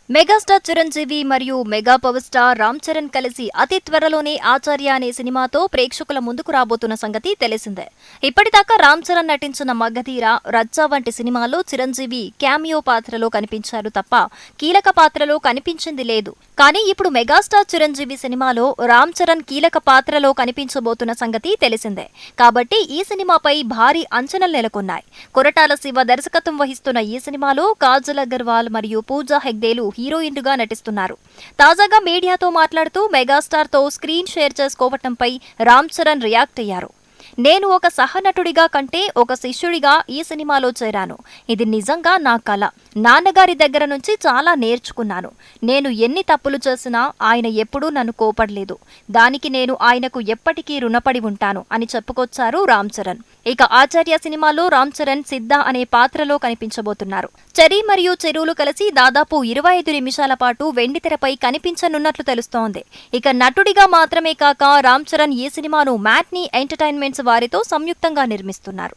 Megastar Chiranjeevi మరియు mega power star Ram Charan కలిసి అతి త్వరలోనే ఆచార్య అనే సినిమాతో ప్రేక్షకుల ముందుకు రాబోతున్న సంగతి తెలిసిందే. ఇప్పటిదాకా రామ్ చరణ్ నటించిన మగధీర, రచ్చ వంటి సినిమాల్లో చిరంజీవి క్యామియో పాత్రలో కనిపించారు తప్ప కీలక పాత్రలో కనిపించింది లేదు. కానీ ఇప్పుడు మెగాస్టార్ చిరంజీవి సినిమాలో రామ్ చరణ్ కీలక పాత్రలో కనిపించబోతున్న సంగతి తెలిసిందే. కాబట్టి ఈ సినిమాపై భారీ అంచనాలు నెలకొన్నాయి. కొరటాల శివ దర్శకత్వం వహిస్తున్న ఈ సినిమాలో కాజల్ అగర్వాల్ మరియు పూజా హెగ్డేలు హీరోయిన్లుగా నటిస్తున్నారు. తాజాగా మీడియాతో మాట్లాడుతూ మెగాస్టార్ తో స్క్రీన్ షేర్ చేసుకోవటంపై రామ్ చరణ్ రియాక్ట్ అయ్యారు. నేను ఒక సహనటుడిగా కంటే ఒక శిష్యుడిగా ఈ సినిమాలో చేరాను. ఇది నిజంగా నా కల. నాన్నగారి దగ్గర నుంచి చాలా నేర్చుకున్నాను. నేను ఎన్ని తప్పులు చేసినా ఆయన ఎప్పుడూ నన్ను కోపడలేదు. దానికి నేను ఆయనకు ఎప్పటికీ రుణపడి ఉంటాను అని చెప్పుకొచ్చారు రామ్ చరణ్. ఇక ఆచార్య సినిమాలో రామ్ చరణ్ సిద్ధ అనే పాత్రలో కనిపించబోతున్నారు. చెరీ మరియు చెరువులు కలిసి దాదాపు 25 నిమిషాల పాటు వెండితెరపై కనిపించనున్నట్లు తెలుస్తోంది. ఇక నటుడిగా మాత్రమే కాక రామ్ చరణ్ ఈ సినిమాను మ్యాట్నీ ఎంటర్టైన్మెంట్స్ వారితో సంయుక్తంగా నిర్మిస్తున్నారు.